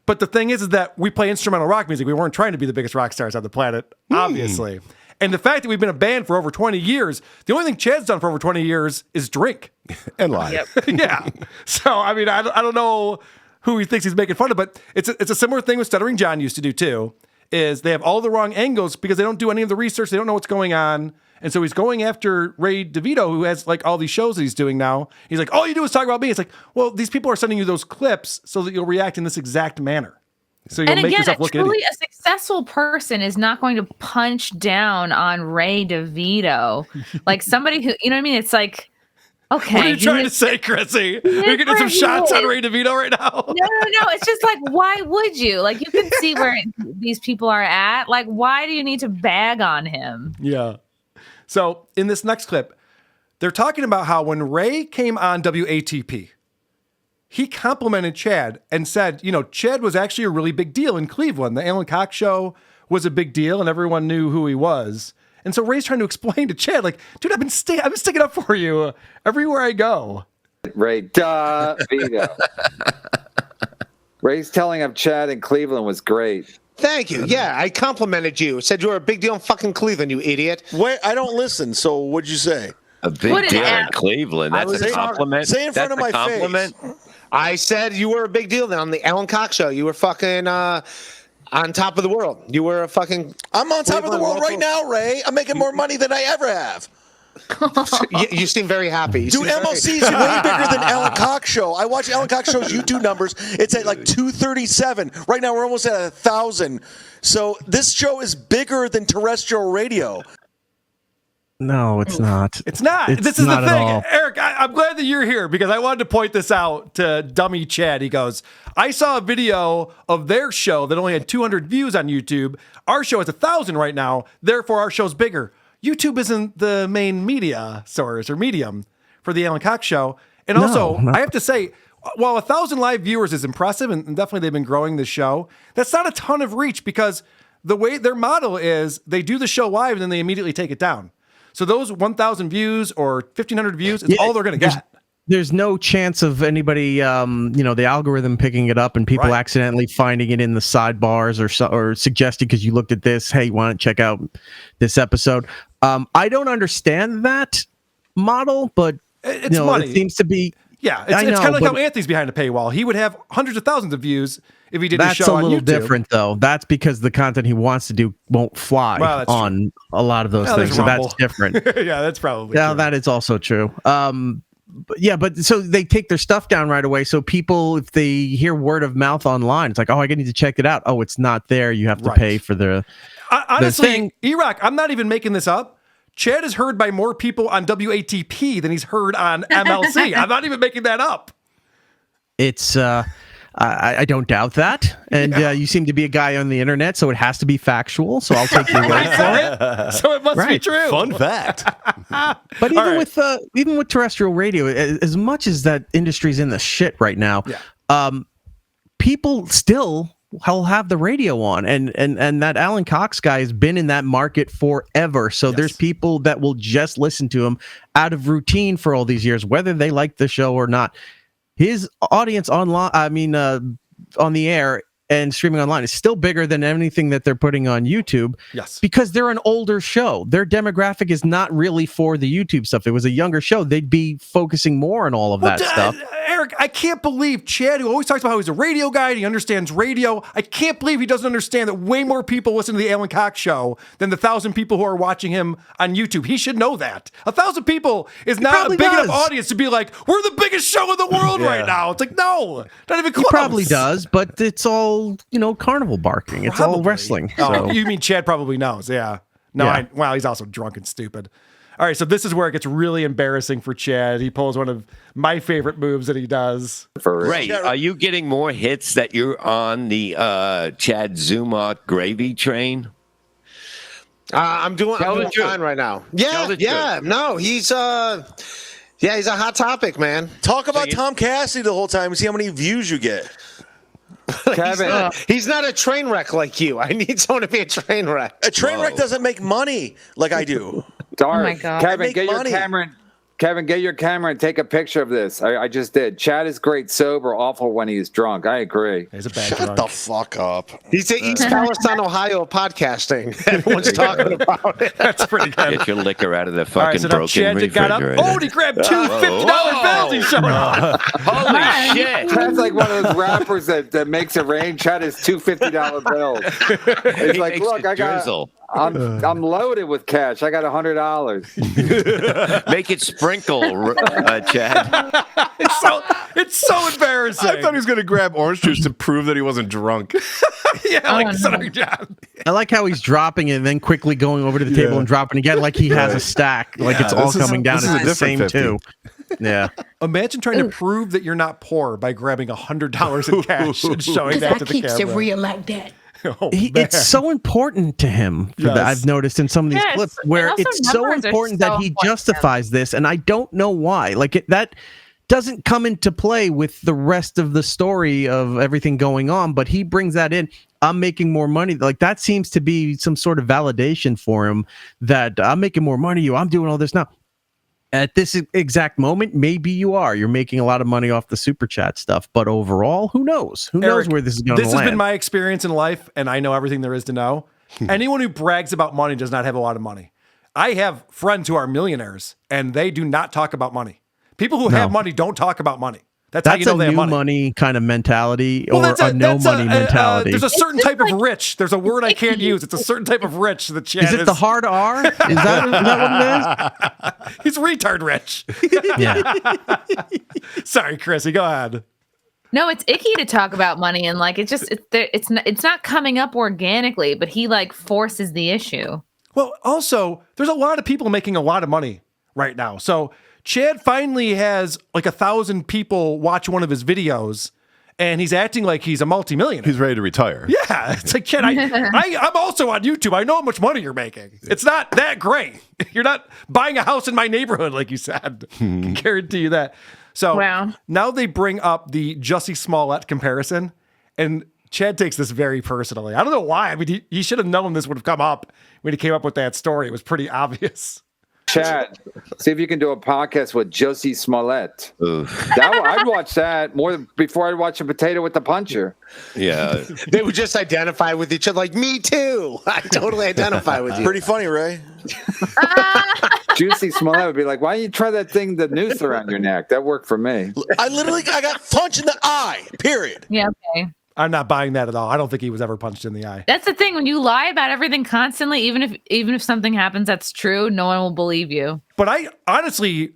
[SPEAKER 1] But the thing is that we play instrumental rock music. We weren't trying to be the biggest rock stars on the planet, obviously. And the fact that we've been a band for over 20 years, the only thing Chad's done for over 20 years is drink
[SPEAKER 2] and lie.
[SPEAKER 1] Yep. Yeah. So I mean, I don't know who he thinks he's making fun of, but it's a similar thing with Stuttering John used to do too. Is they have all the wrong angles because they don't do any of the research. They don't know what's going on. And so he's going after Ray DeVito, who has like all these shows that he's doing now. He's like, all you do is talk about me. It's like, well, these people are sending you those clips so that you'll react in this exact manner. So you'll make yourself look
[SPEAKER 4] truly a successful person is not going to punch down on Ray DeVito. Like somebody who, you know what I mean? It's like, okay.
[SPEAKER 1] What are you trying to say, Chrissie? Are you getting some shots on Ray DeVito right now?
[SPEAKER 4] No. It's just like, why would you? Like, you can see where these people are at. Like, why do you need to bag on him?
[SPEAKER 1] Yeah. So in this next clip, they're talking about how when Ray came on WATP, he complimented Chad and said, you know, Chad was actually a really big deal in Cleveland. The Alan Cox show was a big deal and everyone knew who he was. And so Ray's trying to explain to Chad, like, dude, I've been sticking up for you everywhere I go.
[SPEAKER 5] Ray DeVito. Ray's telling of Chad in Cleveland was great.
[SPEAKER 9] Thank you. Yeah, I complimented you. Said you were a big deal in fucking Cleveland, you idiot.
[SPEAKER 6] Wait, I don't listen. So what'd you say?
[SPEAKER 7] A big deal in Cleveland. That's a compliment.
[SPEAKER 6] Say in front of my face.
[SPEAKER 9] I said you were a big deal on the Alan Cox show. You were fucking on top of the world. You were a fucking...
[SPEAKER 6] I'm on top of the world right now, Ray. I'm making more money than I ever have.
[SPEAKER 9] You seem very happy.
[SPEAKER 6] Dude, MLC is way bigger than Alan Cox show. I watch Alan Cox show's YouTube numbers. It's at like 237. Right now, we're almost at 1,000. So this show is bigger than terrestrial radio.
[SPEAKER 3] No, it's not.
[SPEAKER 1] It's not. This is the thing. Erik, I'm glad that you're here because I wanted to point this out to dummy Chad. He goes, I saw a video of their show that only had 200 views on YouTube. Our show has 1,000 right now. Therefore, our show's bigger. YouTube isn't the main media source or medium for the Alan Cox show. And also, I have to say, while 1,000 live viewers is impressive, and definitely they've been growing the show, that's not a ton of reach because the way their model is they do the show live and then they immediately take it down. So those 1,000 views or 1,500 views is all they're going to get.
[SPEAKER 3] There's no chance of anybody, the algorithm picking it up and people accidentally finding it in the sidebars or suggesting because you looked at this, hey, why don't check out this episode? I don't understand that model, but
[SPEAKER 1] it's money.
[SPEAKER 3] It seems to be.
[SPEAKER 1] Yeah, it's kind of like how Anthony's behind a paywall. He would have hundreds of thousands of views if he did a show on YouTube. That's a little different,
[SPEAKER 3] though. That's because the content he wants to do won't fly on a lot of those things. So that's different.
[SPEAKER 1] Yeah, that's probably true.
[SPEAKER 3] That is also true. But so they take their stuff down right away. So people, if they hear word of mouth online, it's like, oh, I need to check it out. Oh, it's not there. You have to pay for the
[SPEAKER 1] honestly, Erik, I'm not even making this up. Chad is heard by more people on WATP than he's heard on MLC. I'm not even making that up.
[SPEAKER 3] It's I don't doubt that. And you seem to be a guy on the internet, so it has to be factual. So I'll take your word for it.
[SPEAKER 1] So it must be true.
[SPEAKER 2] Fun fact.
[SPEAKER 3] But even with terrestrial radio, as much as that industry's in the shit right now, people still he'll have the radio on, and that Alan Cox guy has been in that market forever. So there's people that will just listen to him out of routine for all these years, whether they like the show or not. His audience online, on the air and streaming online, is still bigger than anything that they're putting on YouTube.
[SPEAKER 1] Yes,
[SPEAKER 3] because they're an older show. Their demographic is not really for the YouTube stuff. If it was a younger show, they'd be focusing more on all of that stuff.
[SPEAKER 1] Erik, I can't believe Chad, who always talks about how he's a radio guy and he understands radio, I can't believe he doesn't understand that way more people listen to the Alan Cox show than the 1,000 people who are watching him on YouTube. He should know that. 1,000 people is not a big enough audience to be like, we're the biggest show in the world right now. It's like, no, not even close.
[SPEAKER 3] He probably does, but it's all, carnival barking. It's all wrestling.
[SPEAKER 1] Oh, you mean Chad probably knows, yeah. No,
[SPEAKER 3] Yeah.
[SPEAKER 1] He's also drunk and stupid. All right, so this is where it gets really embarrassing for Chad. He pulls one of my favorite moves that he does.
[SPEAKER 7] Ray, are you getting more hits that you're on the Chad Zumock gravy train?
[SPEAKER 9] I'm doing fine right now. Yeah. No, he's he's a hot topic, man.
[SPEAKER 6] Talk about Tom Cassidy the whole time and see how many views you get.
[SPEAKER 5] Kevin,
[SPEAKER 9] he's not a train wreck like you. I need someone to be a train wreck.
[SPEAKER 6] A train wreck doesn't make money like I do.
[SPEAKER 5] Dark.
[SPEAKER 4] Oh my God.
[SPEAKER 5] Kevin, get your camera. Kevin, get your camera and take a picture of this. I just did. Chad is great sober, awful when he's drunk. I agree.
[SPEAKER 1] He's a bad
[SPEAKER 6] Shut
[SPEAKER 1] drunk.
[SPEAKER 6] the fuck up.
[SPEAKER 9] He's at East Palestine, Ohio podcasting. Everyone's talking about it.
[SPEAKER 1] That's pretty good.
[SPEAKER 7] Get your liquor out of the
[SPEAKER 1] All right,
[SPEAKER 7] fucking
[SPEAKER 1] so now
[SPEAKER 7] broken
[SPEAKER 1] Chad got up.
[SPEAKER 7] refrigerator.
[SPEAKER 1] Oh, and he grabbed two $50 bills. He's showing off.
[SPEAKER 7] Holy shit!
[SPEAKER 5] Chad's like one of those rappers that makes it rain. Chad has two $50 bills. He's like,
[SPEAKER 7] makes
[SPEAKER 5] look,
[SPEAKER 7] it
[SPEAKER 5] I got.
[SPEAKER 7] drizzle.
[SPEAKER 5] I'm loaded with cash. I got $100.
[SPEAKER 7] Make it sprinkle, Chad.
[SPEAKER 1] It's so embarrassing.
[SPEAKER 2] I thought he was going to grab orange juice to prove that he wasn't drunk.
[SPEAKER 1] Sorry, John.
[SPEAKER 3] I like how he's dropping it and then quickly going over to the table and dropping again like he has a stack, like it's all coming down.
[SPEAKER 2] This is a
[SPEAKER 3] It's the same
[SPEAKER 2] different 50.
[SPEAKER 3] too. Yeah.
[SPEAKER 1] Imagine trying to prove that you're not poor by grabbing $100 in cash and showing that to the camera.
[SPEAKER 10] Because I keeps it real like that.
[SPEAKER 1] Oh,
[SPEAKER 3] It's so important to him for that. I've noticed in some of these
[SPEAKER 4] Yes,
[SPEAKER 3] clips
[SPEAKER 4] and
[SPEAKER 3] where
[SPEAKER 4] also
[SPEAKER 3] it's so
[SPEAKER 4] numbers are
[SPEAKER 3] important
[SPEAKER 4] so
[SPEAKER 3] that he
[SPEAKER 4] important to him.
[SPEAKER 3] justifies this, and I don't know why. That doesn't come into play with the rest of the story of everything going on, but he brings that in. I'm making more money. Like that seems to be some sort of validation for him that I'm making more money. I'm doing all this now. At this exact moment, maybe you are. You're making a lot of money off the super chat stuff, but overall, who knows? Who knows
[SPEAKER 1] Erik,
[SPEAKER 3] where this is going to land?
[SPEAKER 1] This has been my experience in life, and I know everything there is to know. Anyone who brags about money does not have a lot of money. I have friends who are millionaires, and they do not talk about money. People who have money don't talk about money. That's how you know they have money.
[SPEAKER 3] Kind of mentality,
[SPEAKER 1] Well,
[SPEAKER 3] or a no money mentality.
[SPEAKER 1] There's a certain type of rich. There's a word I can't use. It's a certain type of rich that Chad
[SPEAKER 3] Is it the hard R? Is that what it is?
[SPEAKER 1] He's retard rich.
[SPEAKER 3] Yeah.
[SPEAKER 1] Sorry, Chrissie, go ahead.
[SPEAKER 4] No, it's icky to talk about money, and like it's not coming up organically, but he like forces the issue.
[SPEAKER 1] Well, also, there's a lot of people making a lot of money right now. So Chad finally has like 1,000 people watch one of his videos, and he's acting like he's a multimillionaire.
[SPEAKER 2] He's ready to retire.
[SPEAKER 1] Yeah, it's like, Chad, I'm also on YouTube. I know how much money you're making. It's not that great. You're not buying a house in my neighborhood, like you said. I can guarantee you that. So now they bring up the Jussie Smollett comparison, and Chad takes this very personally. I don't know why. I mean, he should have known this would have come up when he came up with that story. It was pretty obvious.
[SPEAKER 5] Chad, see if you can do a podcast with Jussie Smollett. I'd watch that more than before I'd watch a Potato with the Puncher.
[SPEAKER 7] Yeah.
[SPEAKER 9] They would just identify with each other like, me too. I totally identify with you.
[SPEAKER 6] Pretty funny, Ray.
[SPEAKER 5] Jussie Smollett would be like, why don't you try that thing, the noose around your neck? That worked for me.
[SPEAKER 6] I got punched in the eye, period.
[SPEAKER 4] Yeah, okay.
[SPEAKER 1] I'm not buying that at all. I don't think he was ever punched in the eye.
[SPEAKER 4] That's the thing. When you lie about everything constantly, even if something happens that's true, no one will believe you.
[SPEAKER 1] But I honestly,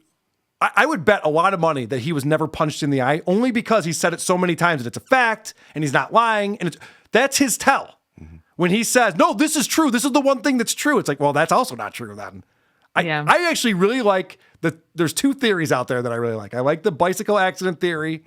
[SPEAKER 1] I would bet a lot of money that he was never punched in the eye, only because he said it so many times that it's a fact and he's not lying. And that's his tell. When he says, no, this is true. This is the one thing that's true. It's like, well, that's also not true then. I actually really like there's two theories out there that I really like. I like the bicycle accident theory,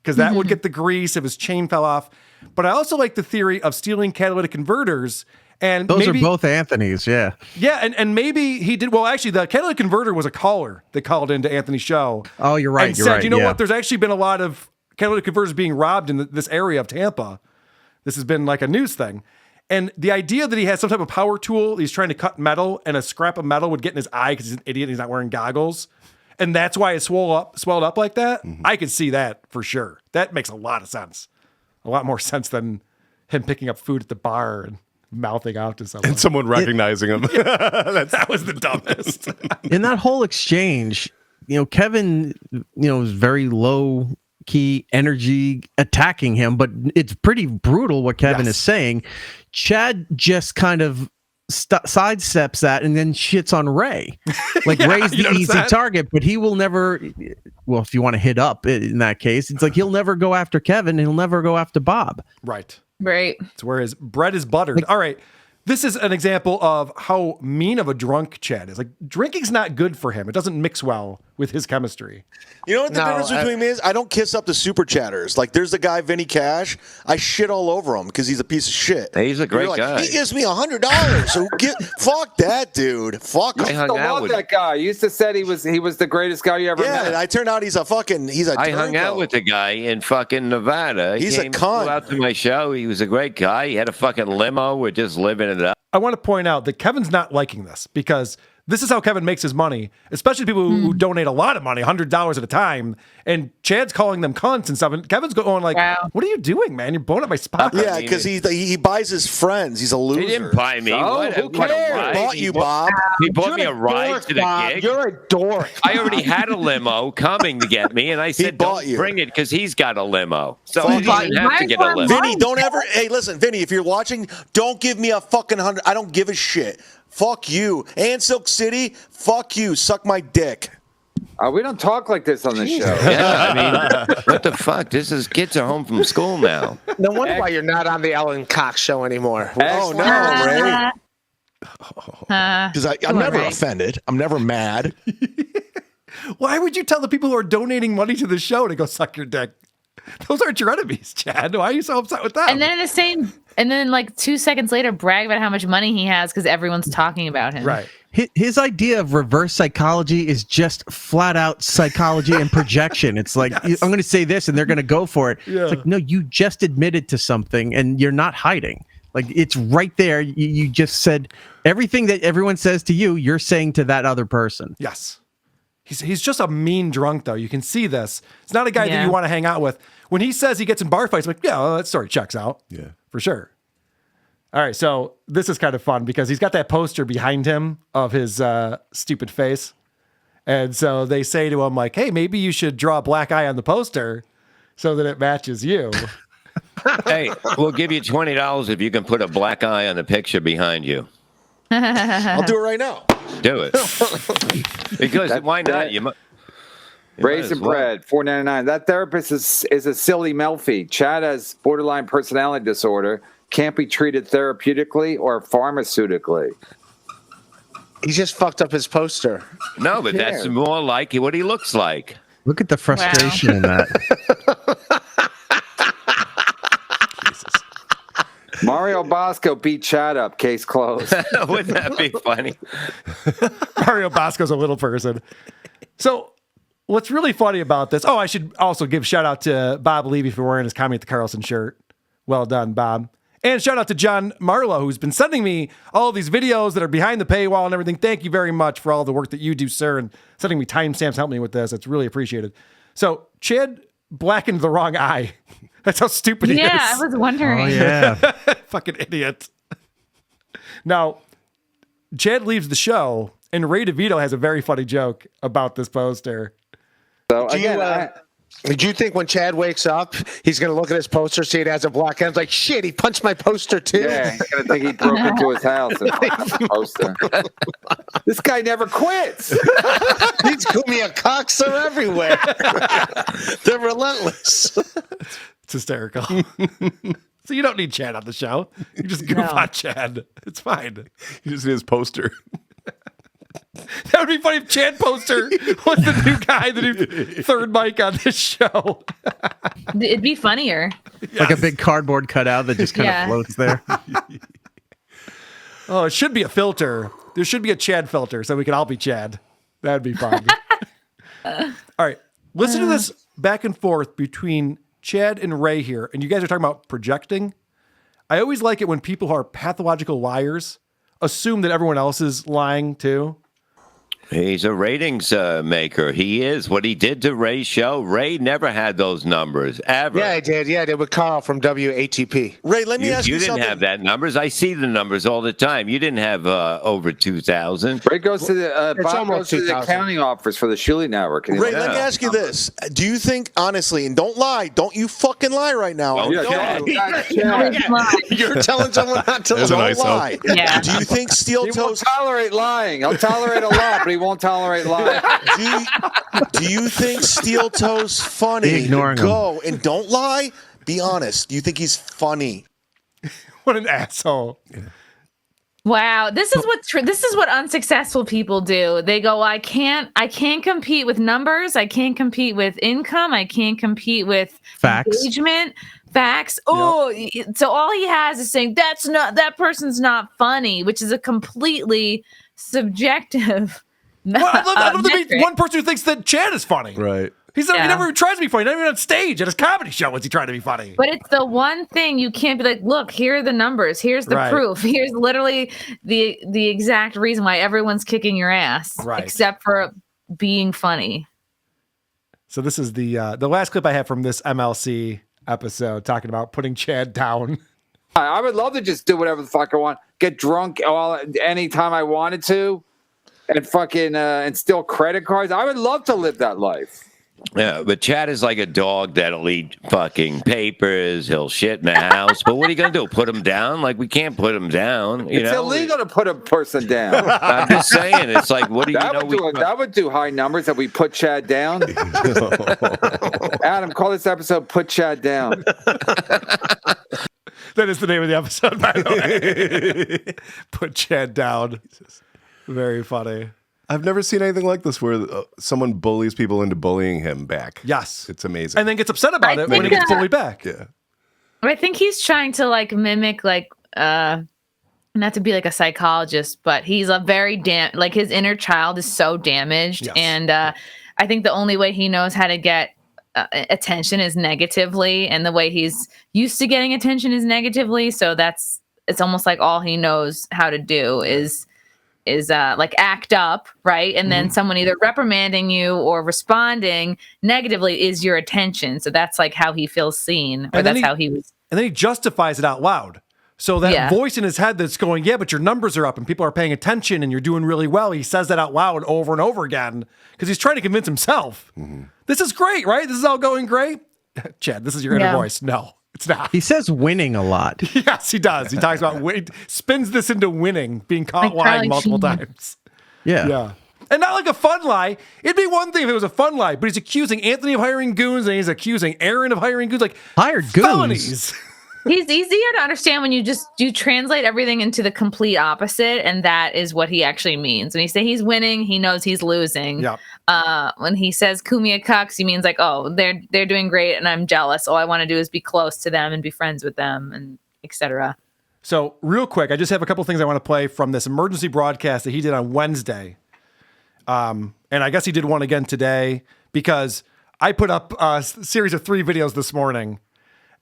[SPEAKER 1] because that would get the grease if his chain fell off. But I also like the theory of stealing catalytic converters. And
[SPEAKER 3] those are both Anthony's, yeah.
[SPEAKER 1] Yeah, and maybe he did. Well, actually, the catalytic converter was a caller that called into Anthony's show.
[SPEAKER 3] Oh, you're right.
[SPEAKER 1] And said, you know what? There's actually been a lot of catalytic converters being robbed in this area of Tampa. This has been like a news thing. And the idea that he has some type of power tool, he's trying to cut metal, and a scrap of metal would get in his eye because he's an idiot and he's not wearing goggles. And that's why it swelled up like that. I could see that for sure. That makes a lot of sense. A lot more sense than him picking up food at the bar and mouthing out to someone.
[SPEAKER 2] And someone recognizing him.
[SPEAKER 1] That was the dumbest.
[SPEAKER 3] In that whole exchange, Kevin, is very low key energy attacking him, but it's pretty brutal what Kevin is saying. Chad just kind of sidesteps that and then shits on Ray. Like Ray's the easy target, but he will never. Well, if you want to hit up in that case, it's like he'll never go after Kevin. And he'll never go after Bob.
[SPEAKER 1] Right.
[SPEAKER 4] It's
[SPEAKER 1] where his bread is buttered. All right. This is an example of how mean of a drunk Chad is. Like, drinking's not good for him. It doesn't mix well with his chemistry.
[SPEAKER 6] You know what the difference between me is? I don't kiss up the super chatters. Like, there's the guy, Vinny Cash. I shit all over him because he's a piece of shit.
[SPEAKER 7] He's a great guy.
[SPEAKER 6] He gives me $100. So fuck that, dude. Fuck him.
[SPEAKER 5] I love that guy. You used to say he was the greatest guy you ever met.
[SPEAKER 6] Yeah, I turned out he's a
[SPEAKER 7] I hung out with the guy in fucking Nevada.
[SPEAKER 6] He's a cunt.
[SPEAKER 7] Flew out to my show. He was a great guy. He had a fucking limo. We're just living it up.
[SPEAKER 1] I want to point out that Kevin's not liking this because this is how Kevin makes his money, especially people who donate a lot of money, $100 at a time. And Chad's calling them cunts and stuff. And Kevin's going like, what are you doing, man? You're blowing up my spot.
[SPEAKER 6] Yeah, because he buys his friends. He's a loser.
[SPEAKER 7] He didn't buy me.
[SPEAKER 5] Who cares?
[SPEAKER 6] He bought you, Bob.
[SPEAKER 7] He bought me a ride to the gig.
[SPEAKER 9] You're a dork.
[SPEAKER 7] I already had a limo coming to get me, and I said, don't bring it because he's got a limo. So he didn't have to get a limo.
[SPEAKER 6] Vinny, don't ever. Hey, listen, Vinny, if you're watching, don't give me a fucking 100. I don't give a shit. Fuck you. And Silk City, fuck you. Suck my dick.
[SPEAKER 5] We don't talk like this on the show.
[SPEAKER 7] Yeah, I mean, what the fuck? Kids are home from school now.
[SPEAKER 9] No wonder why you're not on the Ellen Cox show anymore.
[SPEAKER 6] Oh, no, Ray. Because I'm never offended. I'm never mad.
[SPEAKER 1] Why would you tell the people who are donating money to the show to go suck your dick? Those aren't your enemies, Chad. Why are you so upset with that?
[SPEAKER 4] And then like 2 seconds later, brag about how much money he has because everyone's talking about him.
[SPEAKER 1] Right.
[SPEAKER 3] His idea of reverse psychology is just flat out psychology and projection. It's like, I'm going to say this and they're going to go for it.
[SPEAKER 1] Yeah.
[SPEAKER 3] It's like, no, you just admitted to something and you're not hiding. Like, it's right there. You just said everything that everyone says to you, you're saying to that other person.
[SPEAKER 1] Yes. He's just a mean drunk, though. You can see this. It's not a guy that you want to hang out with. When he says he gets in bar fights, I'm like, yeah, well, that story checks out.
[SPEAKER 2] Yeah.
[SPEAKER 1] For sure. All right, so this is kind of fun because he's got that poster behind him of his stupid face. And so they say to him, like, hey, maybe you should draw a black eye on the poster so that it matches you.
[SPEAKER 7] Hey, we'll give you $20 if you can put a black eye on the picture behind you.
[SPEAKER 6] I'll do it right now.
[SPEAKER 7] Do it. Because why not?
[SPEAKER 5] Raisin bread, $4.99. That therapist is a silly Melfi. Chad has borderline personality disorder. Can't be treated therapeutically or pharmaceutically.
[SPEAKER 9] He just fucked up his poster.
[SPEAKER 7] No, but that's more like what he looks like.
[SPEAKER 3] Look at the frustration in that.
[SPEAKER 5] Mario Bosco beat Chad up. Case closed.
[SPEAKER 7] Wouldn't that be funny?
[SPEAKER 1] Mario Bosco's a little person. So what's really funny about this? Oh, I should also give shout out to Bob Levy for wearing his Comedy at the Carlson shirt. Well done, Bob. And shout out to John Marlowe, who's been sending me all of these videos that are behind the paywall and everything. Thank you very much for all the work that you do, sir, and sending me timestamps, helping me with this. It's really appreciated. So Chad blackened the wrong eye. That's how stupid he is.
[SPEAKER 4] Yeah, I was wondering.
[SPEAKER 3] Oh, yeah.
[SPEAKER 1] Fucking idiot. Now, Chad leaves the show, and Ray DeVito has a very funny joke about this poster.
[SPEAKER 5] So again,
[SPEAKER 9] did you think when Chad wakes up, he's going to look at his poster, see it has a black end, like, shit, he punched my poster too?
[SPEAKER 5] yeah, he's going to think he broke into his house and poster. This guy never quits.
[SPEAKER 9] These Kumia cocks are everywhere. They're relentless.
[SPEAKER 1] It's hysterical. So you don't need Chad on the show. You just goof on Chad. It's fine.
[SPEAKER 2] You just need his poster.
[SPEAKER 1] That would be funny if Chad Poster was the new guy, the new third mic on this show.
[SPEAKER 4] It'd be funnier.
[SPEAKER 3] Like a big cardboard cutout that just kind of floats there.
[SPEAKER 1] Oh, it should be a filter. There should be a Chad filter so we can all be Chad. That'd be fun. All right. Listen to this back and forth between Chad and Ray here. And you guys are talking about projecting. I always like it when people who are pathological liars assume that everyone else is lying too.
[SPEAKER 7] He's a ratings maker. He is. What he did to Ray's show, Ray never had those numbers, ever.
[SPEAKER 9] Yeah, I did. Yeah, I did with Carl from WATP.
[SPEAKER 6] Ray, let me ask you something.
[SPEAKER 7] You didn't have that numbers. I see the numbers all the time. You didn't have over 2,000.
[SPEAKER 5] Ray goes to the Bob goes to the accounting office for the Shuli Network.
[SPEAKER 6] Ray, let me ask you this. Do you think, honestly, and don't lie, don't you fucking lie right now.
[SPEAKER 5] You're
[SPEAKER 6] telling someone not to lie.
[SPEAKER 4] Yeah.
[SPEAKER 6] Do you think Steel
[SPEAKER 5] He won't
[SPEAKER 6] Toes...
[SPEAKER 5] tolerate lying. He'll tolerate a lot, but he won't tolerate lying.
[SPEAKER 6] Do you think Steel Toes funny?
[SPEAKER 3] Ignoring
[SPEAKER 6] Go and don't lie. Be honest. Do you think he's funny?
[SPEAKER 1] What an asshole.
[SPEAKER 4] Wow, this is what unsuccessful people do. They go, I can't compete with numbers. I can't compete with income. I can't compete with
[SPEAKER 3] Facts.
[SPEAKER 4] engagement. Facts. Oh, so all he has is saying that person's not funny, which is a completely subjective.
[SPEAKER 1] Well, I'd love to be one person who thinks that Chad is funny.
[SPEAKER 2] Right.
[SPEAKER 1] He never even tries to be funny. Not even on stage at his comedy show was he trying to be funny.
[SPEAKER 4] But it's the one thing you can't be like, look, here are the numbers. Here's the proof. Here's literally the exact reason why everyone's kicking your ass, except for being funny.
[SPEAKER 1] So this is the last clip I have from this MLC episode talking about putting Chad down.
[SPEAKER 5] I would love to just do whatever the fuck I want. Get drunk anytime I wanted to. And fucking and steal credit cards. I would love to live that life.
[SPEAKER 7] Yeah, but Chad is like a dog that'll eat fucking papers. He'll shit in the house. But what are you going to do? Put him down? Like, we can't put him down.
[SPEAKER 5] It's illegal to put a person down.
[SPEAKER 7] I'm just saying. It's like, what do you know?
[SPEAKER 5] That would do high numbers if we put Chad down. Adam, call this episode Put Chad Down.
[SPEAKER 1] That is the name of the episode, by the way. Put Chad down. Very funny.
[SPEAKER 2] I've never seen anything like this where someone bullies people into bullying him back.
[SPEAKER 1] Yes.
[SPEAKER 2] It's amazing.
[SPEAKER 1] And then gets upset about it when he gets bullied back.
[SPEAKER 2] Yeah.
[SPEAKER 4] I think he's trying to like mimic not to be like a psychologist, but he's a very his inner child is so damaged. Yes. And I think the only way he knows how to get attention is negatively, and the way he's used to getting attention is negatively. So it's almost like all he knows how to do is like act up, right? And then someone either reprimanding you or responding negatively is your attention. So that's like how he feels seen, or that's how he was. And
[SPEAKER 1] then he justifies it out loud. So that voice in his head that's going, yeah, but your numbers are up and people are paying attention and you're doing really well. He says that out loud over and over again because he's trying to convince himself. This is great, right? This is all going great. Chad, this is your inner voice. No. It's not.
[SPEAKER 3] He says winning a lot.
[SPEAKER 1] Yes, he does. He talks about spins this into winning, being caught lying multiple times.
[SPEAKER 3] Yeah.
[SPEAKER 1] And not like a fun lie. It'd be one thing if it was a fun lie, but he's accusing Anthony of hiring goons and he's accusing Aaron of hiring goons. Like
[SPEAKER 3] hired goons.
[SPEAKER 1] Felonies.
[SPEAKER 4] He's easier to understand when you translate everything into the complete opposite, and that is what he actually means. When he say he's winning, he knows he's losing.
[SPEAKER 1] Yep.
[SPEAKER 4] When he says "Kumia cucks," he means like, oh, they're doing great, and I'm jealous. All I want to do is be close to them and be friends with them, and etc.
[SPEAKER 1] So real quick, I just have a couple things I want to play from this emergency broadcast that he did on Wednesday. And I guess he did one again today because I put up a series of 3 videos this morning.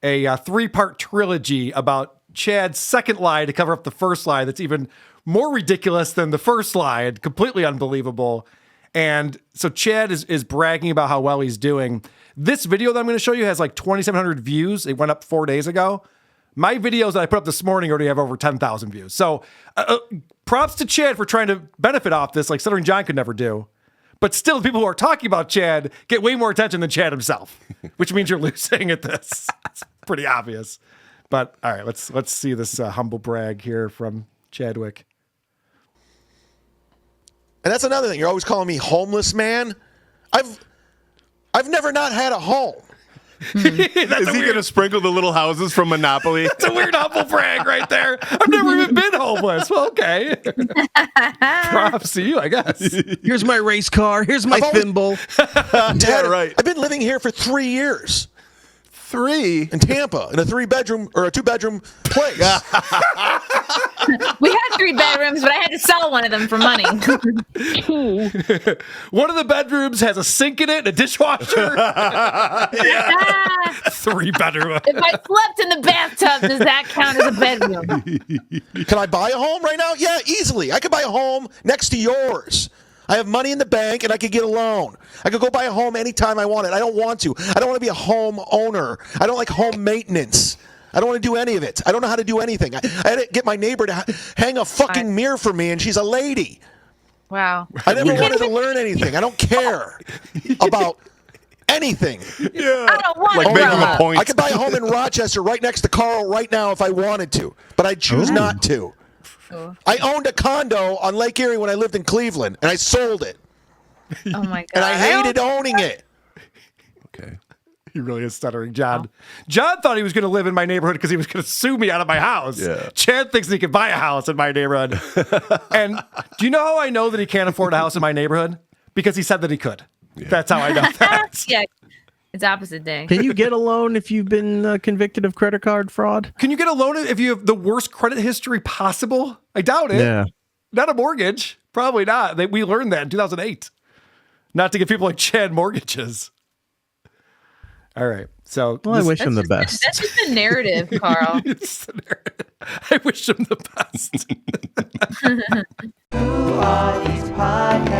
[SPEAKER 1] A 3-part trilogy about Chad's second lie to cover up the first lie that's even more ridiculous than the first lie and completely unbelievable. And so Chad is bragging about how well he's doing. This video that I'm going to show you has like 2,700 views. It went up 4 days ago. My videos that I put up this morning already have over 10,000 views. So props to Chad for trying to benefit off this like Stuttering John could never do. But still, the people who are talking about Chad get way more attention than Chad himself, which means you're losing at this. It's pretty obvious. But all right, let's see this humble brag here from Chadwick.
[SPEAKER 6] And that's another thing. You're always calling me homeless man. I've never not had a home.
[SPEAKER 2] Is he going to sprinkle the little houses from Monopoly?
[SPEAKER 1] That's a weird humble brag right there. I've never even been homeless. Well, okay. Props to you, I guess.
[SPEAKER 3] Here's my race car. Here's my thimble.
[SPEAKER 6] Dad, right. I've been living here for 3 years.
[SPEAKER 2] 3
[SPEAKER 6] in Tampa in a 3-bedroom or a 2-bedroom place.
[SPEAKER 4] We had 3 bedrooms, but I had to sell one of them for money.
[SPEAKER 1] One of the bedrooms has a sink in it and a dishwasher. 3-bedroom.
[SPEAKER 4] If I slept in the bathtub, does that count as a bedroom?
[SPEAKER 6] Can I buy a home right now? Yeah, easily. I could buy a home next to yours. I have money in the bank and I could get a loan. I could go buy a home anytime I want it. I don't want to. I don't want to be a home owner. I don't like home maintenance. I don't want to do any of it. I don't know how to do anything. I had to get my neighbor to hang a fucking mirror for me, and she's a lady.
[SPEAKER 4] Wow.
[SPEAKER 6] I never wanted to learn anything. I don't care about anything.
[SPEAKER 4] Yeah. I don't want
[SPEAKER 2] like
[SPEAKER 4] to
[SPEAKER 2] making
[SPEAKER 4] grow
[SPEAKER 2] a
[SPEAKER 4] up.
[SPEAKER 2] point.
[SPEAKER 6] I could buy a home in Rochester right next to Carl right now if I wanted to, but I choose not to. I owned a condo on Lake Erie when I lived in Cleveland, and I sold it.
[SPEAKER 4] Oh my god.
[SPEAKER 6] And I hated owning it.
[SPEAKER 2] Okay.
[SPEAKER 1] He really is stuttering, John. John thought he was going to live in my neighborhood because he was going to sue me out of my house.
[SPEAKER 2] Yeah.
[SPEAKER 1] Chad thinks he can buy a house in my neighborhood. And do you know how I know that he can't afford a house in my neighborhood? Because he said that he could. Yeah. That's how I know that.
[SPEAKER 4] Yeah. It's opposite day.
[SPEAKER 3] Can you get a loan if you've been convicted of credit card fraud?
[SPEAKER 1] Can you get a loan if you have the worst credit history possible? I doubt it.
[SPEAKER 3] Yeah.
[SPEAKER 1] Not a mortgage. Probably not. We learned that in 2008. Not to give people like Chad mortgages. All right. So
[SPEAKER 3] I wish him the best.
[SPEAKER 4] That's just the narrative, Carl.
[SPEAKER 1] It's the narrative. I wish him the best.
[SPEAKER 10] Who are these podcasts?